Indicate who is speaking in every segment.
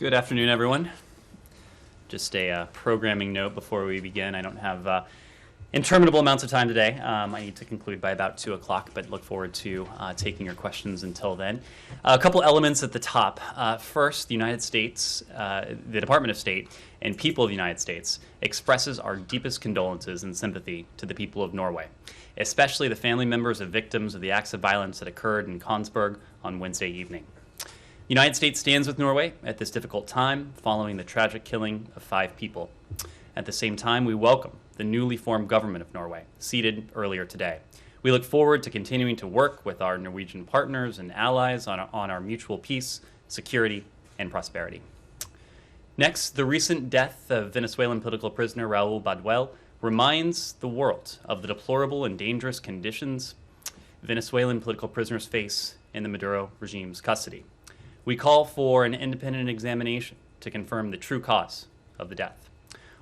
Speaker 1: Good afternoon, everyone. Just a programming note before we begin. I don't have interminable amounts of time today. I need to conclude by about 2 o'clock, but look forward to taking your questions until then. A couple elements at the top. First, the United States, the Department of State, and people of the United States expresses our deepest condolences and sympathy to the people of Norway, especially the family members of victims of the acts of violence that occurred in Kongsberg on Wednesday evening. The United States stands with Norway at this difficult time following the tragic killing of 5 people. At the same time, we welcome the newly formed government of Norway, seated earlier today. We look forward to continuing to work with our Norwegian partners and allies on our mutual peace, security, and prosperity. Next, the recent death of Venezuelan political prisoner Raul Badwell reminds the world of the deplorable and dangerous conditions Venezuelan political prisoners face in the Maduro regime's custody. We call for an independent examination to confirm the true cause of the death.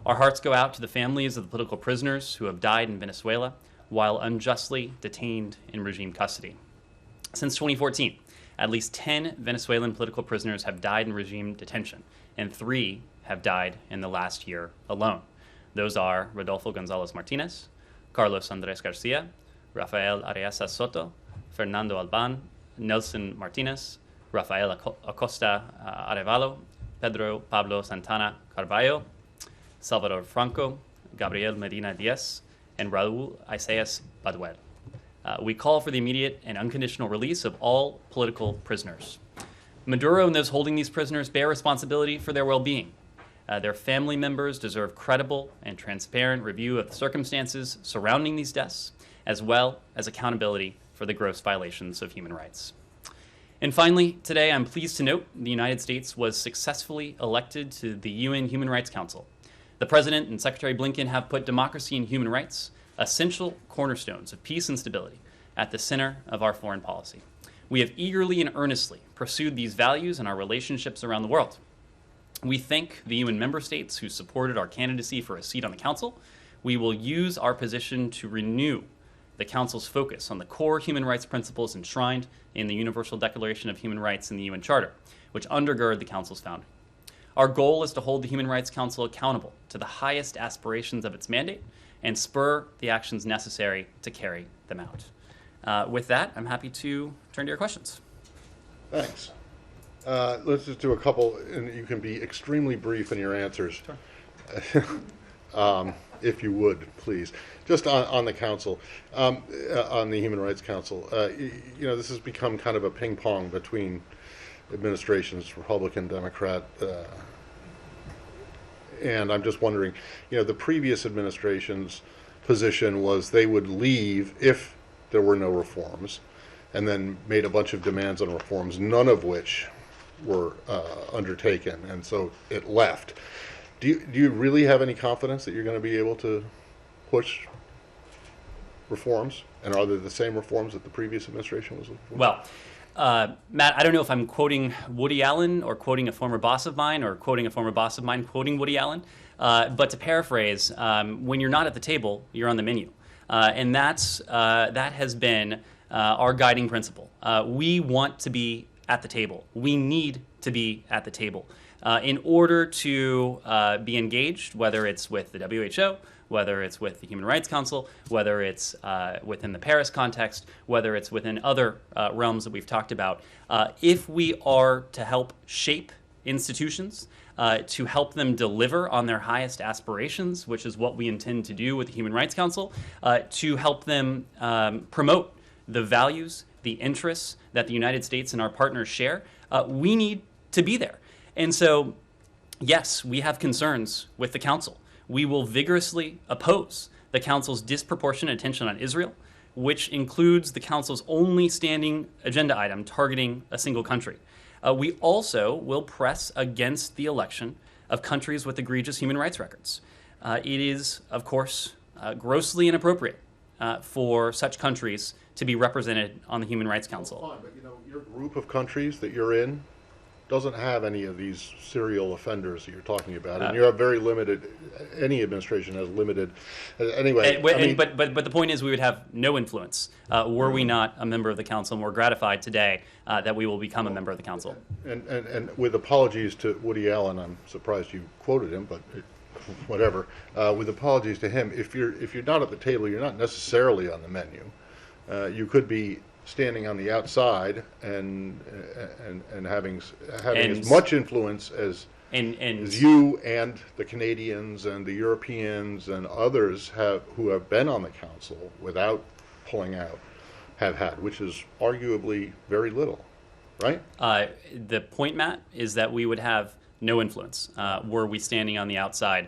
Speaker 1: Our hearts go out to the families of the political prisoners who have died in Venezuela while unjustly detained in regime custody. Since 2014, at least 10 Venezuelan political prisoners have died in regime detention, and 3 have died in the last year alone. Those are Rodolfo Gonzalez Martinez, Carlos Andres Garcia, Rafael Arias Soto, Fernando Alban, Nelson Martinez, Rafael Acosta Arevalo, Pedro Pablo Santana Carballo, Salvador Franco, Gabriel Medina Diaz, and Raul Isaias Badwell. We call for the immediate and unconditional release of all political prisoners. Maduro and those holding these prisoners bear responsibility for their well-being. Their family members deserve credible and transparent review of the circumstances surrounding these deaths, as well as accountability for the gross violations of human rights. And finally, today I'm pleased to note the United States was successfully elected to the UN Human Rights Council. The President and Secretary Blinken have put democracy and human rights, essential cornerstones of peace and stability, at the center of our foreign policy. We have eagerly and earnestly pursued these values in our relationships around the world. We thank the UN member states who supported our candidacy for a seat on the Council. We will use our position to renew the Council's focus on the core human rights principles enshrined in the Universal Declaration of Human Rights and the UN Charter, which undergird the Council's founding. Our goal is to hold the Human Rights Council accountable to the highest aspirations of its mandate and spur the actions necessary to carry them out. With that, I'm happy to turn to your questions.
Speaker 2: Thanks. Let's just do a couple, and you can be extremely brief in your answers.
Speaker 1: Sure.
Speaker 2: If you would, please. Just on the council, on the Human Rights Council, this has become kind of a ping pong between administrations, Republican, Democrat, and I'm just wondering, the previous administration's position was they would leave if there were no reforms, and then made a bunch of demands on reforms, none of which were undertaken, and so it left. Do you really have any confidence that you're going to be able to push reforms? And are they the same reforms that the previous administration was looking for?
Speaker 1: Well, Matt, I don't know if I'm quoting Woody Allen or quoting a former boss of mine or quoting a former boss of mine quoting Woody Allen. But to paraphrase, when you're not at the table, you're on the menu. And that has been our guiding principle. We want to be at the table. We need to be at the table. In order to be engaged, whether it's with the WHO, whether it's with the Human Rights Council, whether it's within the Paris context, whether it's within other realms that we've talked about, if we are to help shape institutions, to help them deliver on their highest aspirations, which is what we intend to do with the Human Rights Council, to help them promote the values, the interests that the United States and our partners share, we need to be there. And so, yes, we have concerns with the Council. We will vigorously oppose the Council's disproportionate attention on Israel, which includes the Council's only standing agenda item targeting a single country. We also will press against the election of countries with egregious human rights records. It is, of course, grossly inappropriate for such countries to be represented on the Human Rights Council.
Speaker 2: Fine, but your group of countries that you're in, doesn't have any of these serial offenders that you're talking about, and you have very limited. Any administration has limited. Anyway,
Speaker 1: but the point is, we would have no influence were we not a member of the council, and we're gratified today that we will become a member of the council.
Speaker 2: And with apologies to Woody Allen, I'm surprised you quoted him, but whatever. With apologies to him, if you're not at the table, you're not necessarily on the menu. You could be standing on the outside and having as much influence as you and the Canadians and the Europeans and others who have been on the council without pulling out have had, which is arguably very little, right?
Speaker 1: The point, Matt, is that we would have no influence were we standing on the outside.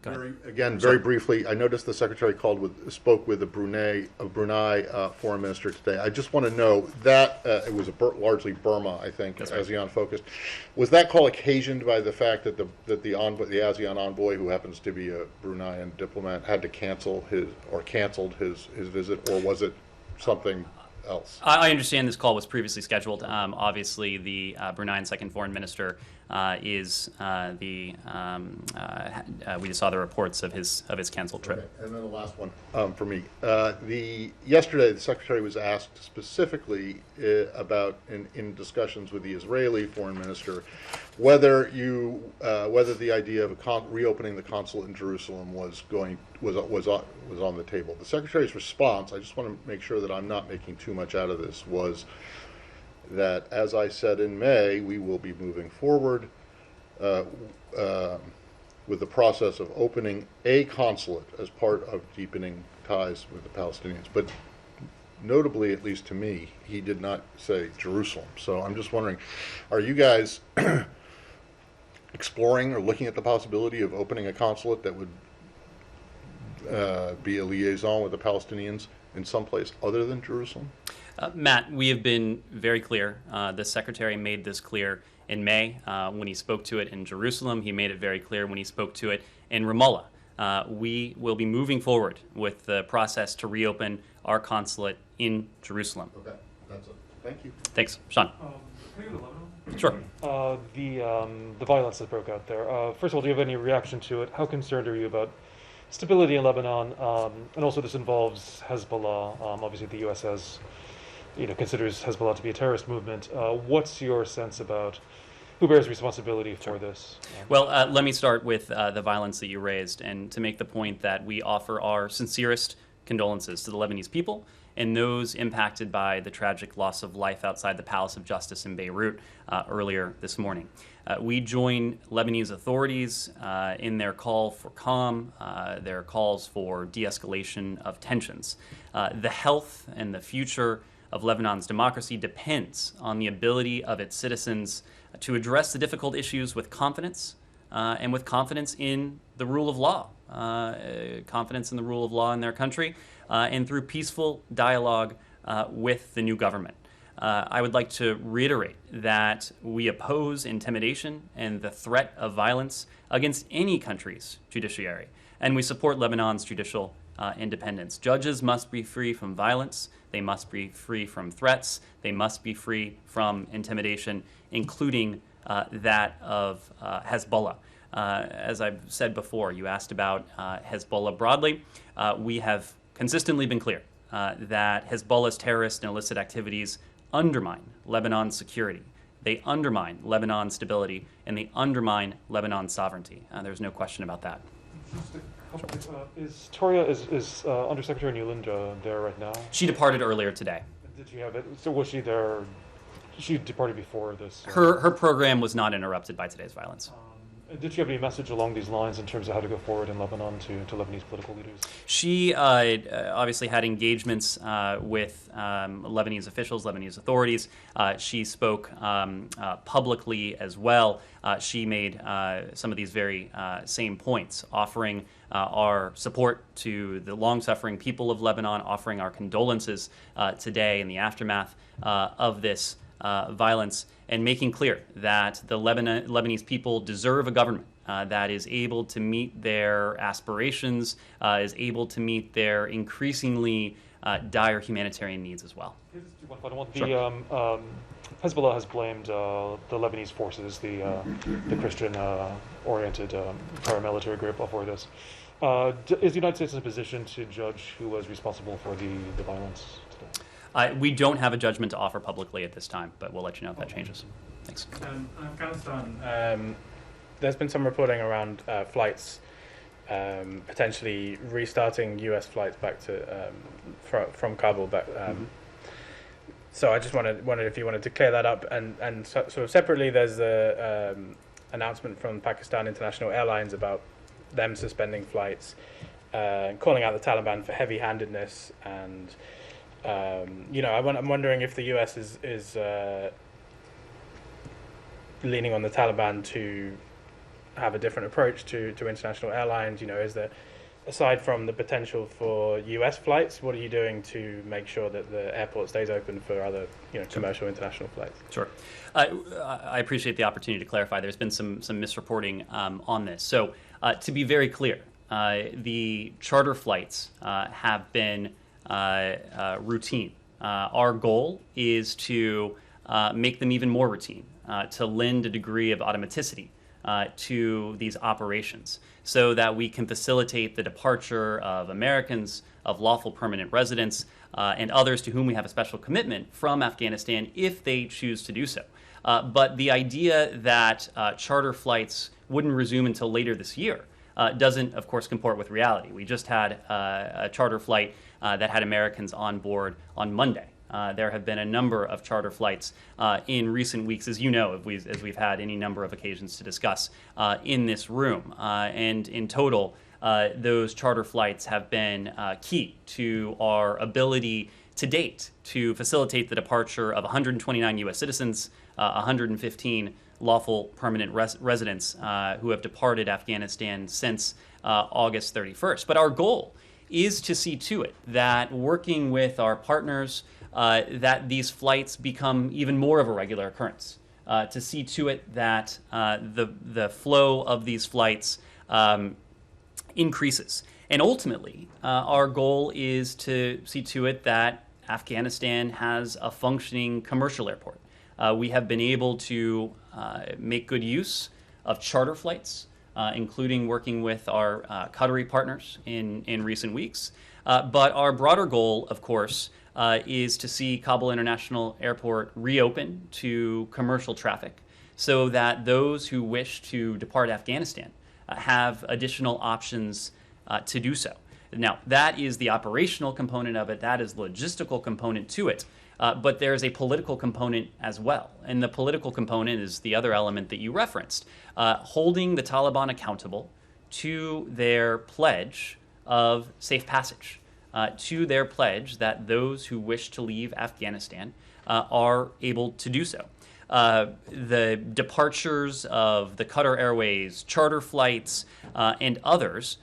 Speaker 2: Very briefly, I noticed the secretary spoke with the Brunei foreign minister today. I just want to know that it was largely Burma, I think,
Speaker 1: That's right.
Speaker 2: ASEAN focused. Was that call occasioned by the fact that the ASEAN envoy, who happens to be a Bruneian diplomat, had to canceled his visit, or was it something else?
Speaker 1: I understand this call was previously scheduled. Obviously, the Bruneian second foreign minister is we just saw the reports of his canceled trip.
Speaker 2: Okay. And then the last one for me. Yesterday, the secretary was asked specifically about in discussions with the Israeli foreign minister whether the idea of reopening the consulate in Jerusalem was on the table. The secretary's response, I just want to make sure that I'm not making too much out of this, was that, as I said in May, we will be moving forward with the process of opening a consulate as part of deepening ties with the Palestinians. But notably, at least to me, he did not say Jerusalem. So I'm just wondering, are you guys exploring or looking at the possibility of opening a consulate that would be a liaison with the Palestinians in some place other than Jerusalem?
Speaker 1: Matt, we have been very clear. The secretary made this clear in May when he spoke to it in Jerusalem. He made it very clear when he spoke to it in Ramallah. We will be moving forward with the process to reopen our consulate in Jerusalem.
Speaker 2: Okay, that's it. Thank you.
Speaker 1: Thanks. Sean.
Speaker 3: Can I go to Lebanon?
Speaker 1: Sure.
Speaker 3: The violence that broke out there. First of all, do you have any reaction to it? How concerned are you about stability in Lebanon? And also, this involves Hezbollah. Obviously, the U.S. considers Hezbollah to be a terrorist movement. What's your sense about who bears responsibility for this?
Speaker 1: Well, let me start with the violence that you raised, and to make the point that we offer our sincerest condolences to the Lebanese people and those impacted by the tragic loss of life outside the Palace of Justice in Beirut earlier this morning. We join Lebanese authorities in their call for calm, their calls for de-escalation of tensions. The health and the future of Lebanon's democracy depends on the ability of its citizens to address the difficult issues with confidence and with confidence in the rule of law, confidence in the rule of law in their country, and through peaceful dialogue with the new government. I would like to reiterate that we oppose intimidation and the threat of violence against any country's judiciary, and we support Lebanon's judicial independence. Judges must be free from violence. They must be free from threats. They must be free from intimidation, including that of Hezbollah. As I've said before, you asked about Hezbollah broadly. We have consistently been clear that Hezbollah's terrorist and illicit activities undermine Lebanon's security. They undermine Lebanon's stability, and they undermine Lebanon's sovereignty. There's no question about that.
Speaker 3: Is Toria, is Undersecretary Newland there right now?
Speaker 1: She departed earlier today.
Speaker 3: Did you have it? So was she there? She departed before this?
Speaker 1: Her program was not interrupted by today's violence.
Speaker 3: Did you have any message along these lines in terms of how to go forward in Lebanon to Lebanese political leaders?
Speaker 1: She obviously had engagements with Lebanese officials, Lebanese authorities. She spoke publicly as well. She made some of these very same points, offering our support to the long-suffering people of Lebanon, offering our condolences today in the aftermath of this violence, and making clear that the Lebanese people deserve a government that is able to meet their aspirations, is able to meet their increasingly dire humanitarian needs as well.
Speaker 3: Sure. Hezbollah has blamed the Lebanese forces, the Christian-oriented paramilitary group, for this. Is the United States in a position to judge who was responsible for the violence today?
Speaker 1: We don't have a judgment to offer publicly at this time, but we'll let you know if that changes. Thanks.
Speaker 4: Afghanistan, there's been some reporting around flights potentially restarting U.S. flights back to from Kabul back. So I just wondered if you wanted to clear that up, and sort of separately, there's a announcement from Pakistan International Airlines about them suspending flights, calling out the Taliban for heavy-handedness, and I'm wondering if the U.S. is leaning on the Taliban to have a different approach to international airlines. Is there, aside from the potential for U.S. flights, what are you doing to make sure that the airport stays open for other, commercial international flights?
Speaker 1: Sure. I appreciate the opportunity to clarify. There's been some misreporting on this. So to be very clear, the charter flights have been routine. Our goal is to make them even more routine, to lend a degree of automaticity to these operations, so that we can facilitate the departure of Americans, of lawful permanent residents, and others to whom we have a special commitment from Afghanistan if they choose to do so. But the idea that charter flights wouldn't resume until later this year doesn't, of course, comport with reality. We just had a charter flight that had Americans on board on Monday. There have been a number of charter flights in recent weeks, as you know, as we've had any number of occasions to discuss in this room. And in total, those charter flights have been key to our ability to date to facilitate the departure of 129 U.S. citizens, 115 lawful permanent residents who have departed Afghanistan since August 31st. But our goal is to see to it that, working with our partners, that these flights become even more of a regular occurrence, to see to it that the flow of these flights increases. And ultimately, our goal is to see to it that Afghanistan has a functioning commercial airport. We have been able to make good use of charter flights, including working with our Qatari partners in recent weeks. But our broader goal, of course, is to see Kabul International Airport reopen to commercial traffic, so that those who wish to depart Afghanistan have additional options to do so. Now, that is the operational component of it. That is the logistical component to it. But there's a political component as well. And the political component is the other element that you referenced, holding the Taliban accountable to their pledge of safe passage, to their pledge that those who wish to leave Afghanistan are able to do so. The departures of the Qatar Airways, charter flights, and others,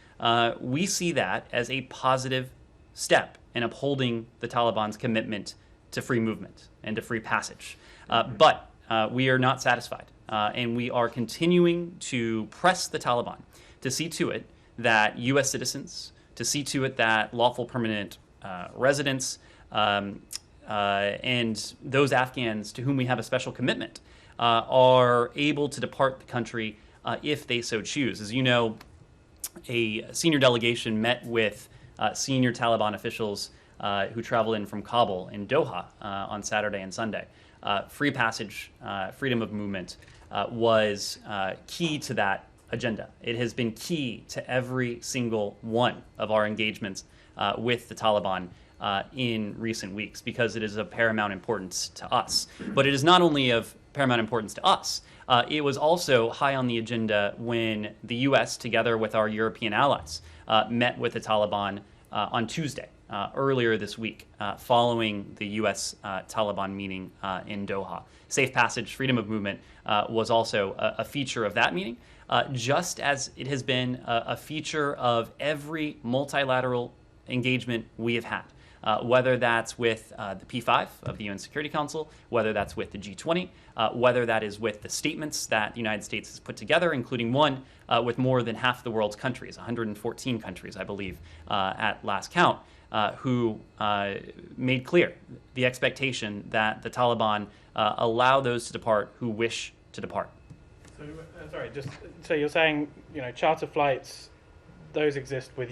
Speaker 1: we see that as a positive step in upholding the Taliban's commitment to free movement and to free passage. But we are not satisfied, and we are continuing to press the Taliban to see to it that U.S. citizens, to see to it that lawful permanent residents, and those Afghans to whom we have a special commitment are able to depart the country if they so choose. As you know, a senior delegation met with senior Taliban officials who travel in from Kabul in Doha on Saturday and Sunday. Free passage, freedom of movement was key to that agenda. It has been key to every single one of our engagements with the Taliban in recent weeks, because it is of paramount importance to us. But it is not only of paramount importance to us. It was also high on the agenda when the U.S., together with our European allies, met with the Taliban on Tuesday, earlier this week, following the U.S. Taliban meeting in Doha. Safe passage, freedom of movement was also a feature of that meeting, just as it has been a feature of every multilateral engagement we have had. whether that's with the P5 of the UN Security Council, whether that's with the G20, whether that is with the statements that the United States has put together, including one with more than half the world's countries, 114 countries, I believe, at last count, who made clear the expectation that the Taliban allow those to depart who wish to depart.
Speaker 4: So, so you're saying, charter flights, those exist with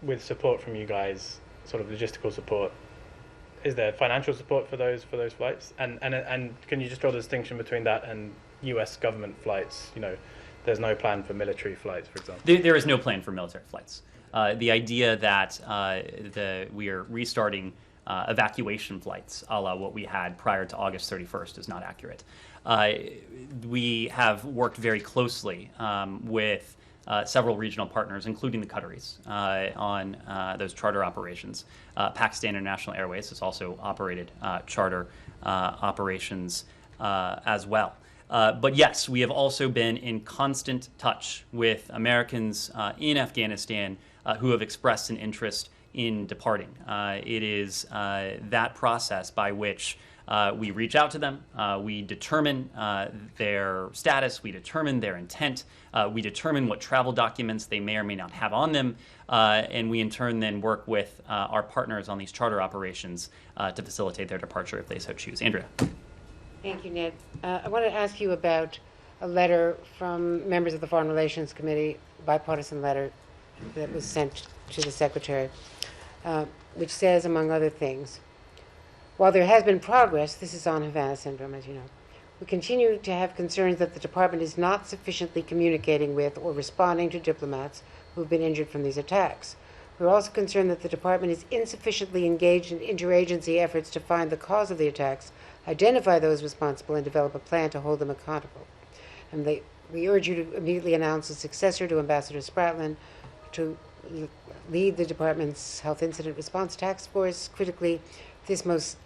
Speaker 4: with support from you guys, sort of logistical support. Is there financial support for those flights? And can you just draw the distinction between that and US government flights? There's no plan for military flights, for example.
Speaker 1: There is no plan for military flights. The idea that we are restarting evacuation flights, a la what we had prior to August 31st, is not accurate. We have worked very closely with several regional partners, including the Qataris, on those charter operations. Pakistan International Airways has also operated charter operations as well. But yes, we have also been in constant touch with Americans in Afghanistan who have expressed an interest in departing. It is that process by which we reach out to them, we determine their status, we determine their intent, we determine what travel documents they may or may not have on them, and we in turn then work with our partners on these charter operations to facilitate their departure if they so choose. Andrea.
Speaker 5: Thank you, Ned. I want to ask you about a letter from members of the Foreign Relations Committee, bipartisan letter that was sent to the Secretary, which says, among other things, while there has been progress, this is on Havana Syndrome, as you know, we continue to have concerns that the Department is not sufficiently communicating with or responding to diplomats who have been injured from these attacks. We're also concerned that the Department is insufficiently engaged in interagency efforts to find the cause of the attacks, identify those responsible, and develop a plan to hold them accountable. And we urge you to immediately announce a successor to Ambassador Spratlan to lead the Department's Health Incident Response Task Force. Critically, this must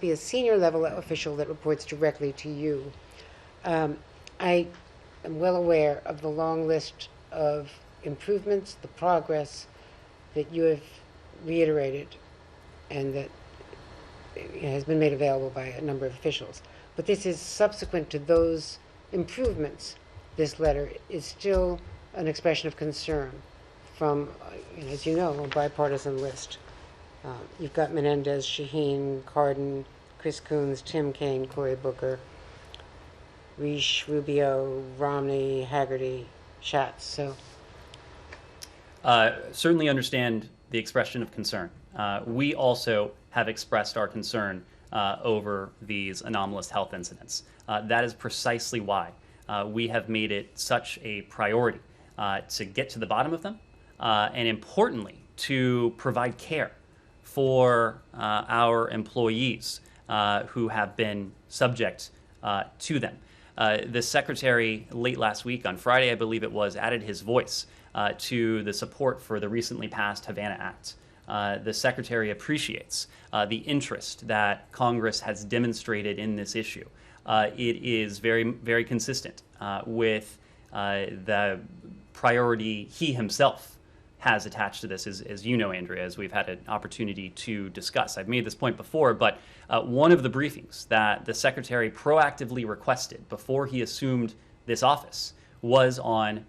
Speaker 5: be a senior level official that reports directly to you. I am well aware of the long list of improvements, the progress that you have reiterated and that has been made available by a number of officials. But this is subsequent to those improvements. This letter is still an expression of concern from, as you know, a bipartisan list. You've got Menendez, Shaheen, Cardin, Chris Coons, Tim Kaine, Cory Booker, Risch, Rubio, Romney, Haggerty, Schatz. So,
Speaker 1: certainly understand the expression of concern. We also have expressed our concern over these anomalous health incidents. That is precisely why we have made it such a priority to get to the bottom of them, and importantly, to provide care for our employees who have been subject to them. The Secretary, late last week, on Friday, I believe it was, added his voice to the support for the recently passed Havana Act. The Secretary appreciates the interest that Congress has demonstrated in this issue. It is very, very consistent with the priority he himself has attached to this, as you know, Andrea, as we've had an opportunity to discuss. I've made this point before, but one of the briefings that the Secretary proactively requested before he assumed this office was on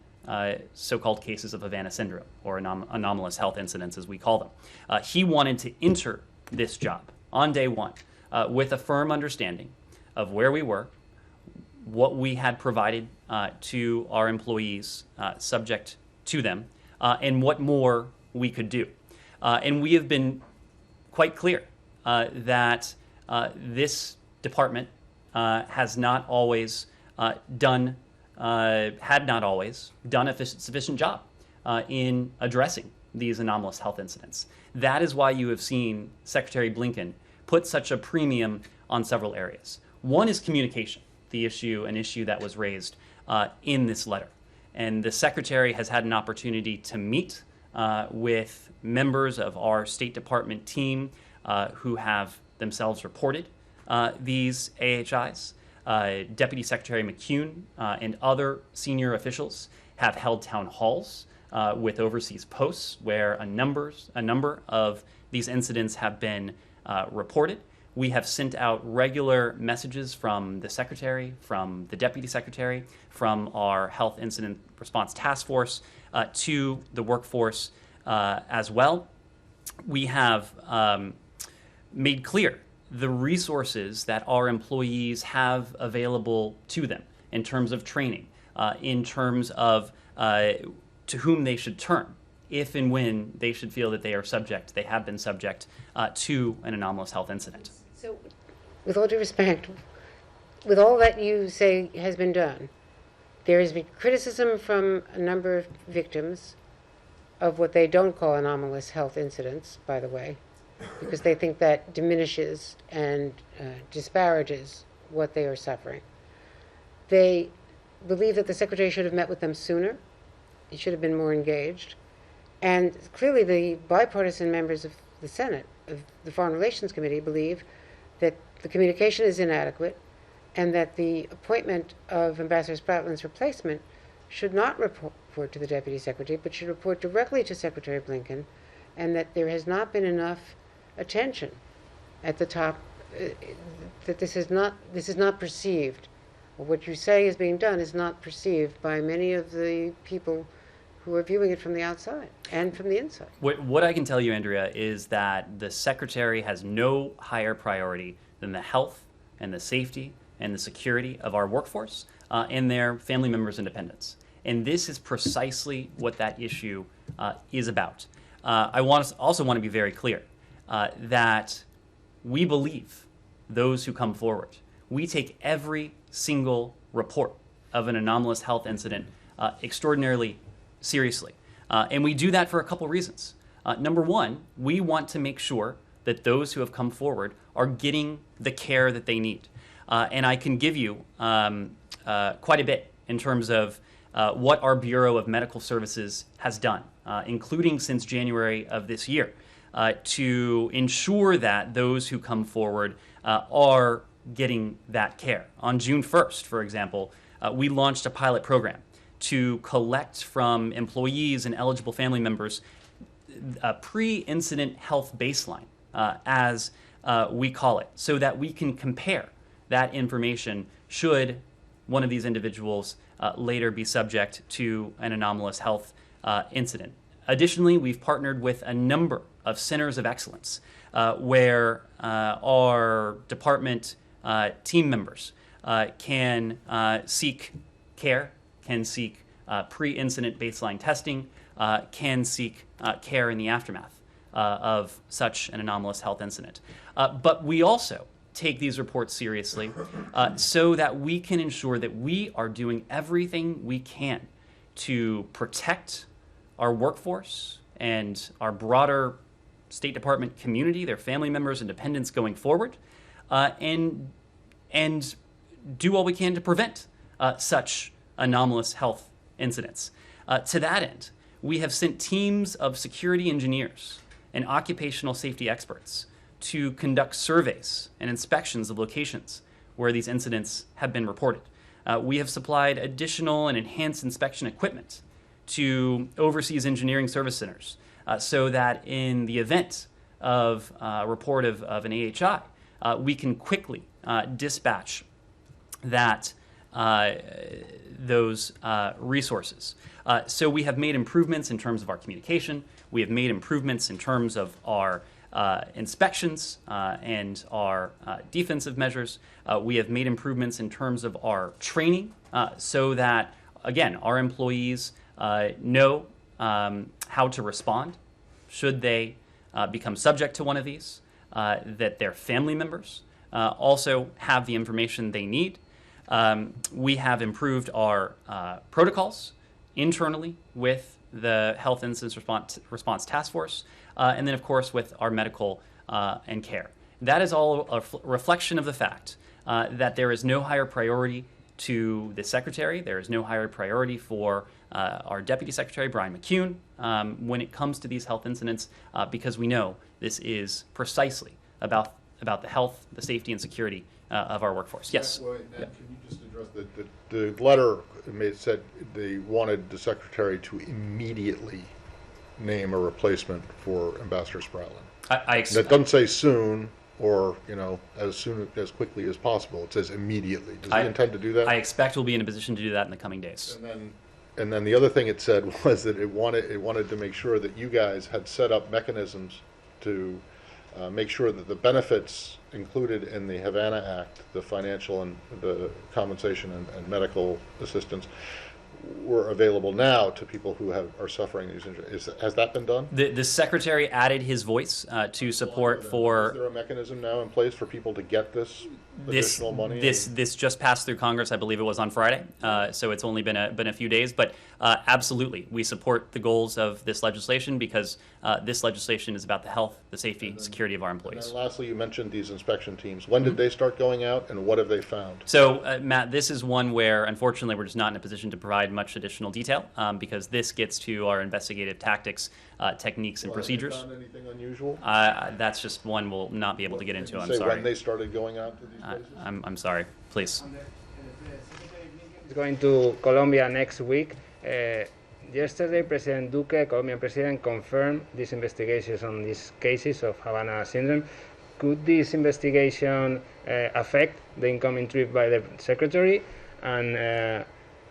Speaker 1: so-called cases of Havana Syndrome, or anomalous health incidents, as we call them. He wanted to enter this job on day one with a firm understanding of where we were, what we had provided to our employees subject to them, and what more we could do. And we have been quite clear that this department had not always done a sufficient job in addressing these anomalous health incidents. That is why you have seen Secretary Blinken put such a premium on several areas. One is communication, an issue that was raised in this letter. And the Secretary has had an opportunity to meet with members of our State Department team who have themselves reported these AHIs. Deputy Secretary McCune and other senior officials have held town halls with overseas posts where a number of these incidents have been reported. We have sent out regular messages from the Secretary, from the Deputy Secretary, from our Health Incident Response Task Force to the workforce as well. We have made clear the resources that our employees have available to them in terms of training, in terms of to whom they should turn if and when they should feel that they have been subject to an anomalous health incident.
Speaker 5: So, with all due respect, with all that you say has been done, there has been criticism from a number of victims of what they don't call anomalous health incidents, by the way, because they think that diminishes and disparages what they are suffering. They believe that the Secretary should have met with them sooner. He should have been more engaged. And clearly the bipartisan members of the Senate, of the Foreign Relations Committee, believe that the communication is inadequate and that the appointment of Ambassador Spratland's replacement should not report to the Deputy Secretary, but should report directly to Secretary Blinken, and that there has not been enough attention at the top, that this is not perceived. What you say is being done is not perceived by many of the people who are viewing it from the outside and from the inside.
Speaker 1: What I can tell you, Andrea, is that the Secretary has no higher priority than the health and the safety and the security of our workforce and their family members and dependents. And this is precisely what that issue is about. I also want to be very clear that we believe those who come forward. We take every single report of an anomalous health incident extraordinarily seriously. And we do that for a couple reasons. Number one, we want to make sure that those who have come forward are getting the care that they need. And I can give you quite a bit in terms of what our Bureau of Medical Services has done, including since January of this year, to ensure that those who come forward are getting that care. On June 1st, for example, we launched a pilot program to collect from employees and eligible family members a pre-incident health baseline, as we call it, so that we can compare that information should one of these individuals later be subject to an anomalous health incident. Additionally, we've partnered with a number of centers of excellence where our department team members can seek care, can seek pre-incident baseline testing, can seek care in the aftermath of such an anomalous health incident. But we also take these reports seriously so that we can ensure that we are doing everything we can to protect our workforce and our broader State Department community, their family members and dependents going forward, and do all we can to prevent such anomalous health incidents. To that end, we have sent teams of security engineers and occupational safety experts to conduct surveys and inspections of locations where these incidents have been reported. We have supplied additional and enhanced inspection equipment to overseas engineering service centers so that in the event of a report of an AHI, we can quickly dispatch those resources. So we have made improvements in terms of our communication. We have made improvements in terms of our inspections and our defensive measures. We have made improvements in terms of our training so that, again, our employees know how to respond should they become subject to one of these, that their family members also have the information they need. We have improved our protocols internally with the Health Incident Response Task Force, and then, of course, with our medical and care. That is all a reflection of the fact that there is no higher priority to the Secretary. There is no higher priority for our Deputy Secretary, Brian McCune, when it comes to these health incidents, because we know this is precisely about the health, the safety, and security of our workforce. Yes?
Speaker 2: Well, Ned, can you just address the letter said they wanted the Secretary to immediately name a replacement for Ambassador Spratland?
Speaker 1: I
Speaker 2: That doesn't say soon or, as quickly as possible. It says immediately. Does he intend to do that?
Speaker 1: I expect we'll be in a position to do that in the coming days.
Speaker 2: And then the other thing it said was that it wanted to make sure that you guys had set up mechanisms to make sure that the benefits included in the Havana Act, the financial and the compensation and medical assistance, were available now to people who are suffering these injuries. Has that been done?
Speaker 1: The Secretary added his voice to support for...
Speaker 2: Is there a mechanism now in place for people to get this additional money?
Speaker 1: This just passed through Congress. I believe it was on Friday, so it's only been a few days. But absolutely, we support the goals of this legislation because this legislation is about the health, the safety, security of our employees.
Speaker 2: And lastly, you mentioned these inspection teams. When did they start going out, and what have they found?
Speaker 1: So, Matt, this is one where, unfortunately, we're just not in a position to provide much additional detail because this gets to our investigative tactics, techniques, and procedures.
Speaker 2: Have they found anything unusual?
Speaker 1: That's just one we'll not be able to get into. I'm
Speaker 2: Say
Speaker 1: sorry.
Speaker 2: when they started going out to these places?
Speaker 1: I'm sorry. Please.
Speaker 6: Is going to Colombia next week. Yesterday, President Duque, Colombian president, confirmed these investigations on these cases of Havana syndrome. Could this investigation affect the incoming trip by the secretary? And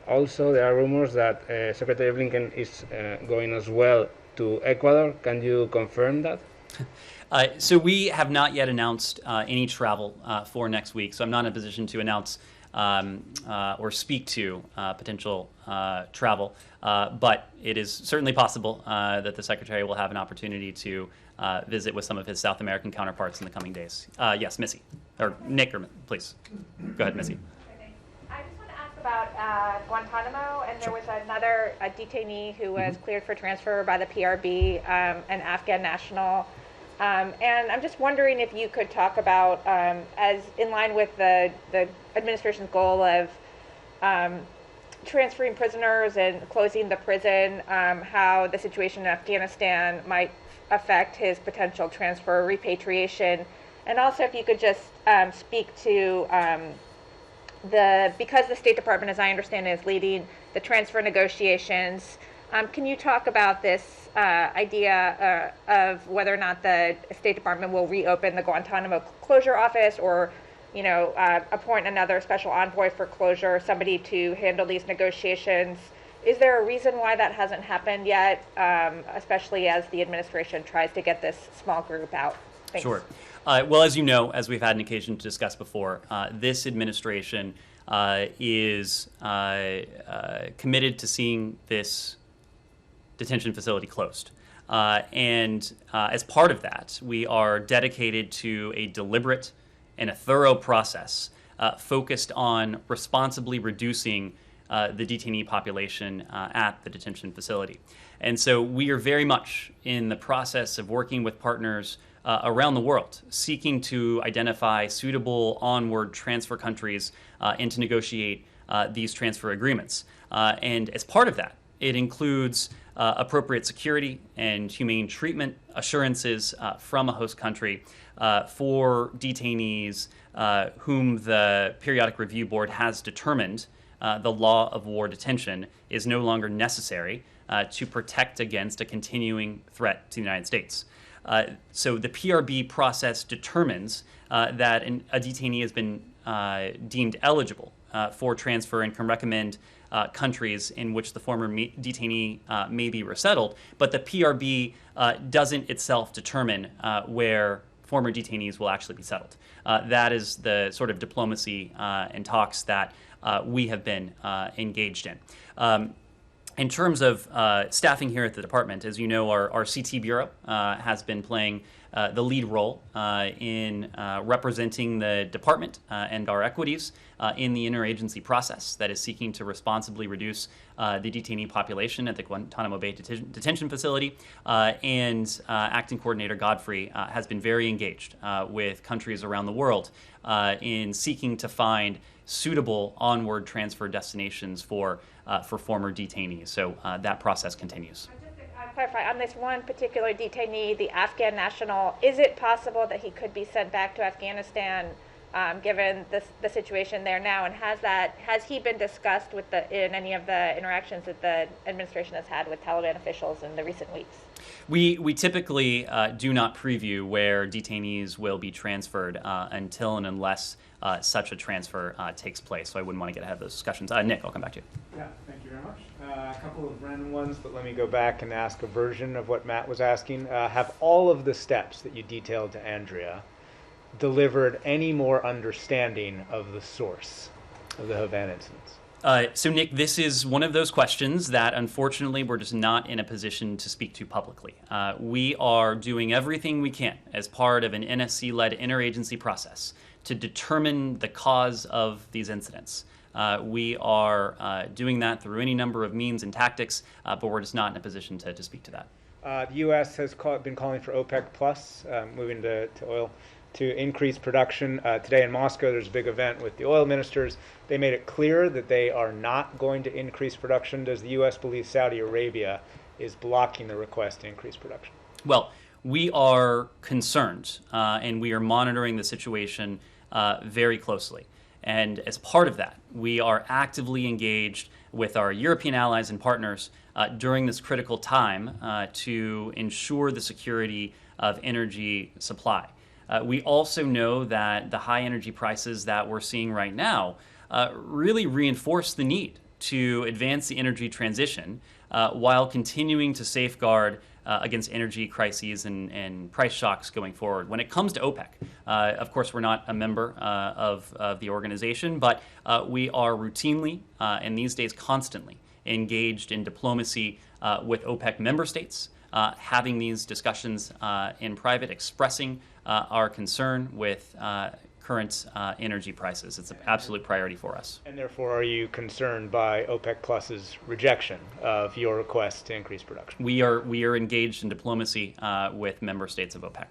Speaker 6: also, there are rumors that Secretary Blinken is going as well to Ecuador. Can you confirm that?
Speaker 1: So we have not yet announced any travel for next week, so I'm not in a position to announce or speak to potential travel. But it is certainly possible that the Secretary will have an opportunity to visit with some of his South American counterparts in the coming days. Yes, Missy. Or Nick, please. Go ahead, Missy.
Speaker 7: I just want to ask about Guantanamo, and there was another detainee who was cleared for transfer by the PRB, an Afghan national. And I'm just wondering if you could talk about, as in line with the administration's goal of transferring prisoners and closing the prison, how the situation in Afghanistan might affect his potential transfer or repatriation. And also if you could just speak to because the State Department, as I understand it, is leading the transfer negotiations, can you talk about this idea of whether or not the State Department will reopen the Guantanamo closure office or, appoint another special envoy for closure, somebody to handle these negotiations? Is there a reason why that hasn't happened yet, especially as the administration tries to get this small group out? Thanks.
Speaker 1: Sure. Well, as you know, as we've had an occasion to discuss before, this administration is committed to seeing this detention facility closed. And as part of that, we are dedicated to a deliberate and a thorough process focused on responsibly reducing the detainee population at the detention facility. And so we are very much in the process of working with partners around the world, seeking to identify suitable onward transfer countries and to negotiate these transfer agreements. And as part of that, it includes appropriate security and humane treatment assurances from a host country for detainees whom the Periodic Review Board has determined the law of war detention is no longer necessary to protect against a continuing threat to the United States. So the PRB process determines that a detainee has been deemed eligible for transfer and can recommend countries in which the former detainee may be resettled, but the PRB doesn't itself determine where former detainees will actually be settled. That is the sort of diplomacy and talks that we have been engaged in. In terms of staffing here at the department, as you know, our CT Bureau has been playing the lead role in representing the department and our equities in the interagency process that is seeking to responsibly reduce the detainee population at the Guantanamo Bay Detention Facility. And Acting Coordinator Godfrey has been very engaged with countries around the world in seeking to find suitable onward transfer destinations for former detainees. So that process continues.
Speaker 7: Just to clarify, on this one particular detainee, the Afghan national, is it possible that he could be sent back to Afghanistan given the situation there now? And has he been discussed in any of the interactions that the administration has had with Taliban officials in the recent weeks?
Speaker 1: We typically do not preview where detainees will be transferred until and unless such a transfer takes place. So I wouldn't want to get ahead of those discussions. Nick, I'll come back to you.
Speaker 8: Yeah, thank you very much. A couple of random ones, but let me go back and ask a version of what Matt was asking. Have all of the steps that you detailed to Andrea delivered any more understanding of the source of the Havana incidents?
Speaker 1: So, Nick, this is one of those questions that, unfortunately, we're just not in a position to speak to publicly. We are doing everything we can as part of an NSC-led interagency process to determine the cause of these incidents. We are doing that through any number of means and tactics, but we're just not in a position to speak to that.
Speaker 8: The U.S. has been calling for OPEC Plus, moving to oil, to increase production. Today in Moscow, there's a big event with the oil ministers. They made it clear that they are not going to increase production. Does the U.S. believe Saudi Arabia is blocking the request to increase production?
Speaker 1: Well, we are concerned, and we are monitoring the situation very closely. And as part of that, we are actively engaged with our European allies and partners during this critical time to ensure the security of energy supply. We also know that the high energy prices that we're seeing right now really reinforce the need to advance the energy transition while continuing to safeguard against energy crises and price shocks going forward. When it comes to OPEC, of course, we're not a member of the organization, but we are routinely and these days constantly engaged in diplomacy with OPEC member states, having these discussions in private, expressing our concern with current energy prices. It's an absolute priority for us.
Speaker 8: And therefore, are you concerned by OPEC Plus's rejection of your request to increase production?
Speaker 1: We are engaged in diplomacy with member states of OPEC.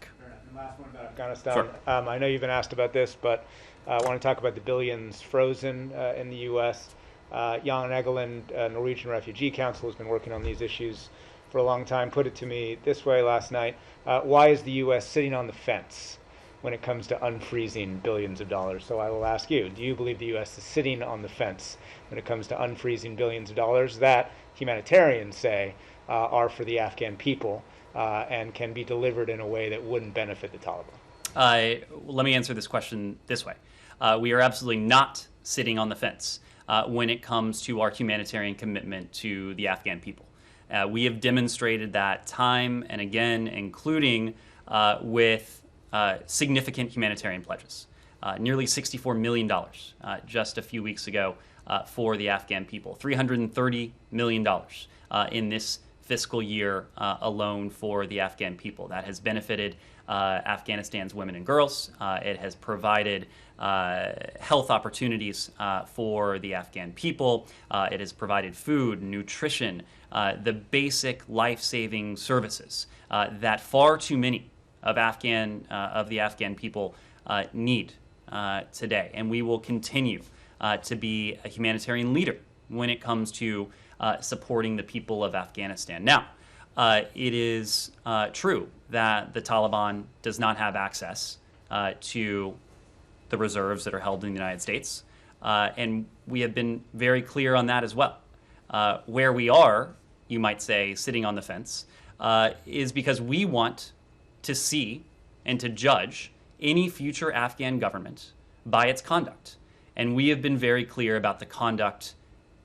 Speaker 8: And last one about Afghanistan.
Speaker 1: Sure.
Speaker 8: I know you've been asked about this, but I want to talk about the billions frozen in the U.S. Jan Egeland, Norwegian Refugee Council, has been working on these issues for a long time, put it to me this way last night. Why is the U.S. sitting on the fence when it comes to unfreezing billions of dollars? So I will ask you, do you believe the U.S. is sitting on the fence when it comes to unfreezing billions of dollars that humanitarians say are for the Afghan people and can be delivered in a way that wouldn't benefit the Taliban?
Speaker 1: Let me answer this question this way. We are absolutely not sitting on the fence when it comes to our humanitarian commitment to the Afghan people. We have demonstrated that time and again, including with significant humanitarian pledges. Nearly $64 million just a few weeks ago for the Afghan people. $330 million in this fiscal year alone for the Afghan people. That has benefited Afghanistan's women and girls. It has provided health opportunities for the Afghan people. It has provided food, nutrition, the basic life-saving services that far too many of the Afghan people need today. And we will continue to be a humanitarian leader when it comes to supporting the people of Afghanistan. Now, it is true that the Taliban does not have access to the reserves that are held in the United States. And we have been very clear on that as well. Where we are, you might say, sitting on the fence, is because we want to see and to judge any future Afghan government by its conduct. And we have been very clear about the conduct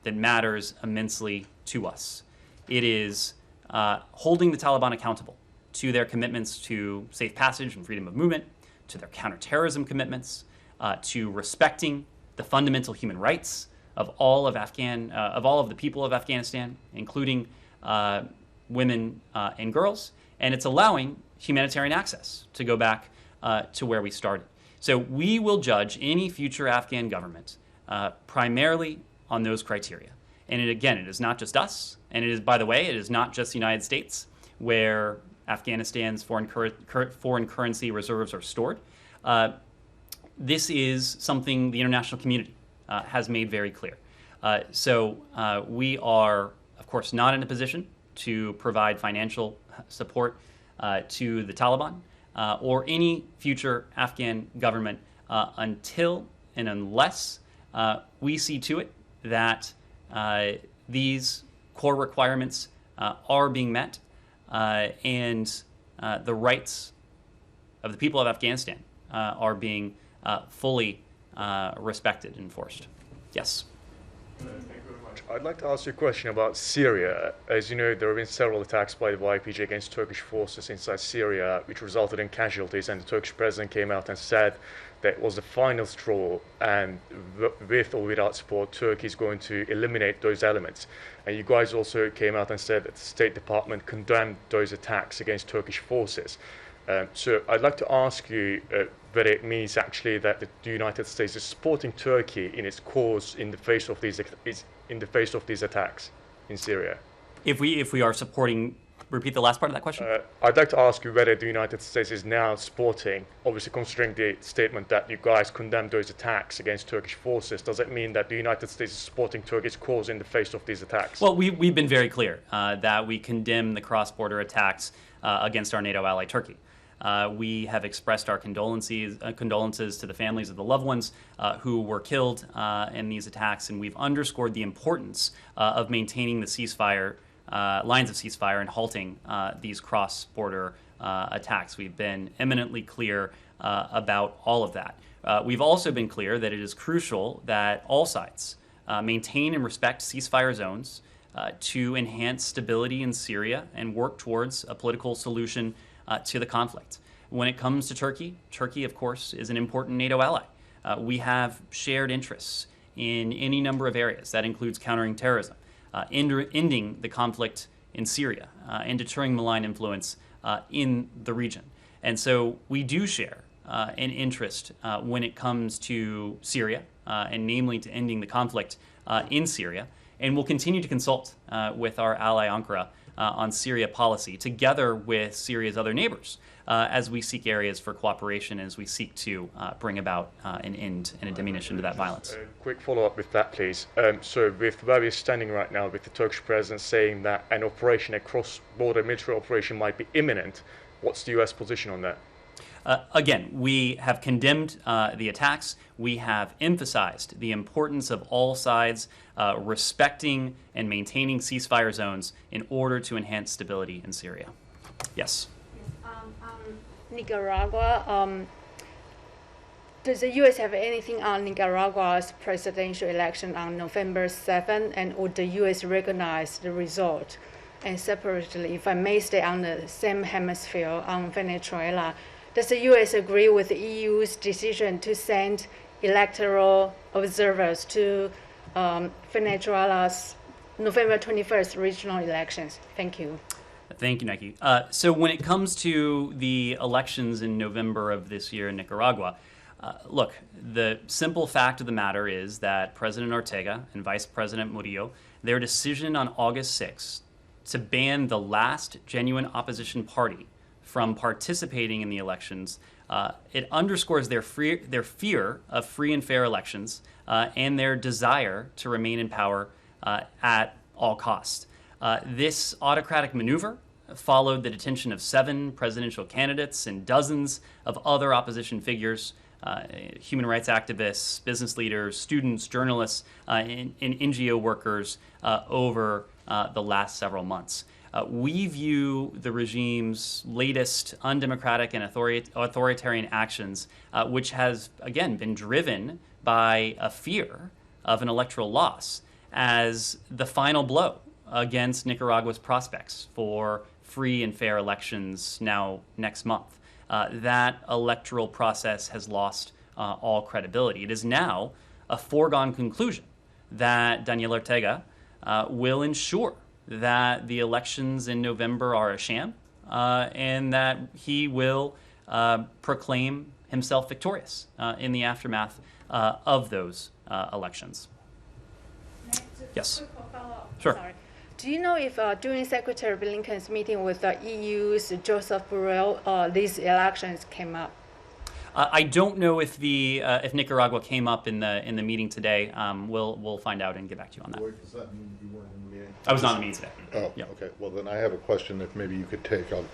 Speaker 1: that matters immensely to us. It is holding the Taliban accountable to their commitments to safe passage and freedom of movement, to their counterterrorism commitments, to respecting the fundamental human rights of all of the people of Afghanistan, including women and girls, and it's allowing humanitarian access to go back to where we started. So we will judge any future Afghan government primarily on those criteria. And it is not just us, and it is, by the way, it is not just the United States where Afghanistan's foreign currency reserves are stored. This is something the international community has made very clear. So we are, of course, not in a position to provide financial support to the Taliban or any future Afghan government until and unless we see to it that these core requirements are being met and the rights of the people of Afghanistan are being fully respected and enforced. Yes.
Speaker 9: Thank you very much. I'd like to ask you a question about Syria. As you know, there have been several attacks by the YPG against Turkish forces inside Syria, which resulted in casualties, and the Turkish president came out and said that it was the final straw, and with or without support, Turkey is going to eliminate those elements. And you guys also came out and said that the State Department condemned those attacks against Turkish forces. So I'd like to ask you whether it means actually that the United States is supporting Turkey in its cause in the face of these attacks in Syria.
Speaker 1: If we are supporting, repeat the last part of that question.
Speaker 9: I'd like to ask you whether the United States is now supporting, obviously considering the statement that you guys condemned those attacks against Turkish forces. Does it mean that the United States is supporting Turkey's cause in the face of these attacks?
Speaker 1: Well, we've been very clear that we condemn the cross-border attacks against our NATO ally Turkey. We have expressed our condolences to the families of the loved ones who were killed in these attacks, and we've underscored the importance of maintaining the ceasefire, lines of ceasefire, and halting these cross-border attacks. We've been eminently clear about all of that. We've also been clear that it is crucial that all sides maintain and respect ceasefire zones to enhance stability in Syria and work towards a political solution to the conflict. When it comes to Turkey, Turkey, of course, is an important NATO ally. We have shared interests in any number of areas. That includes countering terrorism, ending the conflict in Syria, and deterring malign influence in the region. And so we do share an interest when it comes to Syria, and namely to ending the conflict in Syria. And we'll continue to consult with our ally Ankara on Syria policy, together with Syria's other neighbors, as we seek areas for cooperation, as we seek to bring about an end and a diminution to that violence.
Speaker 9: Quick follow-up with that, please. So with where we're standing right now, with the Turkish president saying that an operation, a cross-border military operation might be imminent, what's the U.S. position on that?
Speaker 1: Again, we have condemned the attacks. We have emphasized the importance of all sides respecting and maintaining ceasefire zones in order to enhance stability in Syria. Yes.
Speaker 10: Nicaragua. Does the U.S. have anything on Nicaragua's presidential election on November 7th, and would the U.S. recognize the result? And separately, if I may stay on the same hemisphere, on Venezuela, does the U.S. agree with the EU's decision to send electoral observers to Venezuela's November 21st regional elections? Thank you.
Speaker 1: Thank you, Nike. So when it comes to the elections in November of this year in Nicaragua, look, the simple fact of the matter is that President Ortega and Vice President Murillo, their decision on August 6th to ban the last genuine opposition party from participating in the elections, it underscores their fear of free and fair elections and their desire to remain in power at all costs. This autocratic maneuver followed the detention of 7 presidential candidates and dozens of other opposition figures, human rights activists, business leaders, students, journalists, and NGO workers over the last several months. We view the regime's latest undemocratic and authoritarian actions, which has, again, been driven by a fear of an electoral loss, as the final blow against Nicaragua's prospects for free and fair elections now next month. That electoral process has lost all credibility. It is now a foregone conclusion that Daniel Ortega will ensure that the elections in November are a sham, and that he will proclaim himself victorious in the aftermath of those elections. Yes. Sure.
Speaker 10: Sorry. Do you know if during Secretary Blinken's meeting with the EU's Joseph Borrell, these elections came up?
Speaker 1: I don't know if if Nicaragua came up in the meeting today. We'll find out and get back to you on that.
Speaker 2: Does that mean you weren't in the meeting?
Speaker 1: I was not in the meeting today.
Speaker 2: Oh,
Speaker 1: Yeah.
Speaker 2: okay. Well, then I have a question if maybe you could take on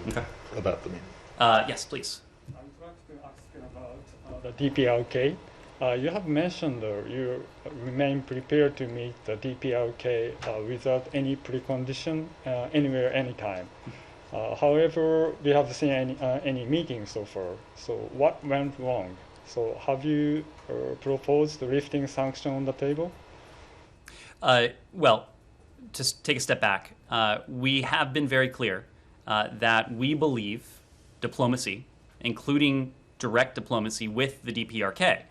Speaker 1: Okay.
Speaker 2: about the meeting.
Speaker 1: Yes, please.
Speaker 11: I'm trying to ask about the DPRK. You have mentioned you remain prepared to meet the DPRK without any precondition, anywhere, anytime. However, we haven't seen any meetings so far. So what went wrong? So have you proposed the lifting sanction on the table?
Speaker 1: Well, to take a step back, we have been very clear that we believe diplomacy, including direct diplomacy with the DPRK,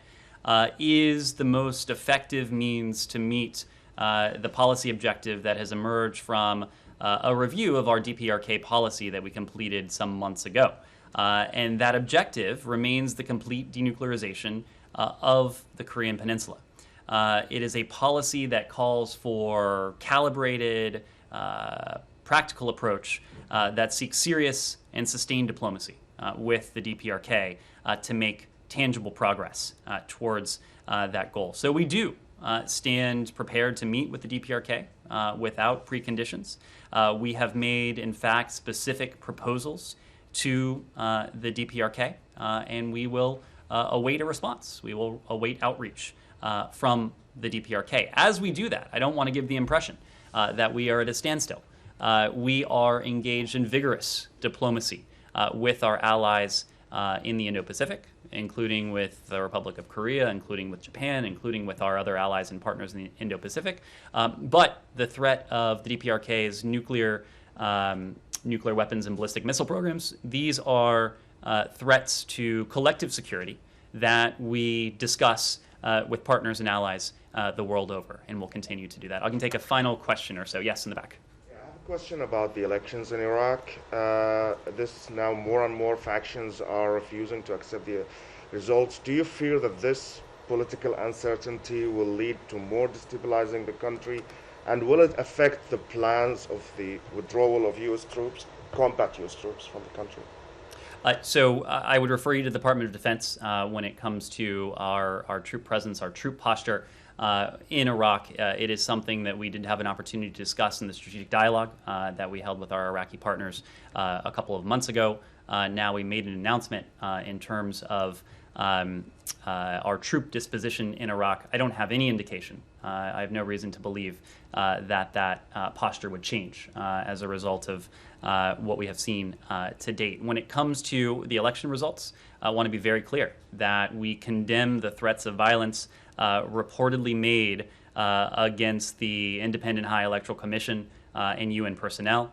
Speaker 1: is the most effective means to meet the policy objective that has emerged from a review of our DPRK policy that we completed some months ago. And that objective remains the complete denuclearization of the Korean Peninsula. It is a policy that calls for calibrated, practical approach that seeks serious and sustained diplomacy with the DPRK to make tangible progress towards that goal. So we do stand prepared to meet with the DPRK without preconditions. We have made, in fact, specific proposals to the DPRK, and we will await a response. We will await outreach from the DPRK. As we do that, I don't want to give the impression that we are at a standstill. We are engaged in vigorous diplomacy with our allies in the Indo-Pacific, including with the Republic of Korea, including with Japan, including with our other allies and partners in the Indo-Pacific. But the threat of the DPRK's nuclear weapons and ballistic missile programs, these are threats to collective security that we discuss with partners and allies the world over, and we'll continue to do that. I can take a final question or so. Yes, in the back.
Speaker 12: Yeah, I have a question about the elections in Iraq. This now more and more factions are refusing to accept the results. Do you fear that this political uncertainty will lead to more destabilizing the country? And will it affect the plans of the withdrawal of U.S. troops, combat U.S. troops from the country?
Speaker 1: So I would refer you to the Department of Defense when it comes to our troop presence, our troop posture in Iraq. It is something that we did have an opportunity to discuss in the strategic dialogue that we held with our Iraqi partners a couple of months ago. Now we made an announcement in terms of our troop disposition in Iraq. I don't have any indication. I have no reason to believe that posture would change as a result of what we have seen to date. When it comes to the election results, I want to be very clear that we condemn the threats of violence reportedly made against the Independent High Electoral Commission and UN personnel.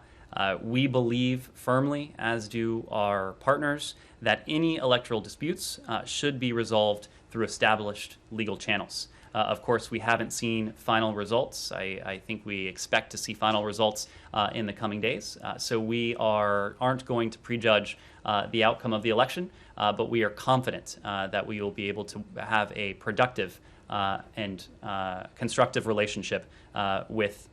Speaker 1: We believe firmly, as do our partners, that any electoral disputes should be resolved through established legal channels. Of course, we haven't seen final results. I think we expect to see final results in the coming days. So we aren't going to prejudge the outcome of the election, but we are confident that we will be able to have a productive and constructive relationship with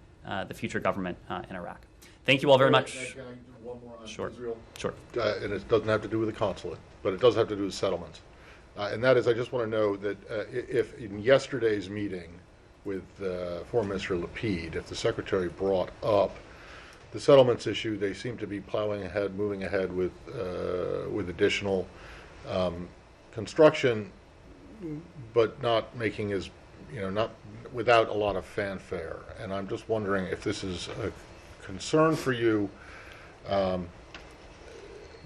Speaker 1: the future government in Iraq. Thank you all very much.
Speaker 2: Can I do one more on
Speaker 1: Sure.
Speaker 2: Israel?
Speaker 1: Sure.
Speaker 2: And it doesn't have to do with the consulate, but it does have to do with settlements. And that is, I just want to know that if in yesterday's meeting with Foreign Minister Lapid, if the Secretary brought up the settlements issue, they seem to be plowing ahead, moving ahead with additional construction, but not making not without a lot of fanfare. And I'm just wondering if this is a concern for you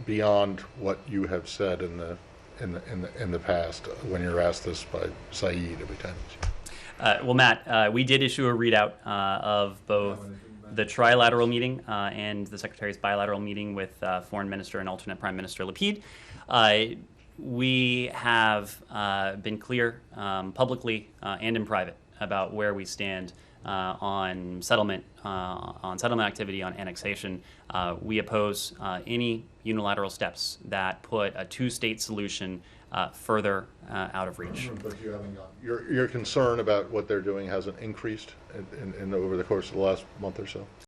Speaker 2: beyond what you have said in the past when you're asked this by Saeed every time.
Speaker 1: Well, Matt, we did issue a readout of both the trilateral meeting and the Secretary's bilateral meeting with Foreign Minister and alternate Prime Minister Lapid. We have been clear publicly and in private about where we stand on settlement activity, on annexation. We oppose any unilateral steps that put a two-state solution further out of reach.
Speaker 2: But your concern about what they're doing hasn't increased over the course of the last month or so?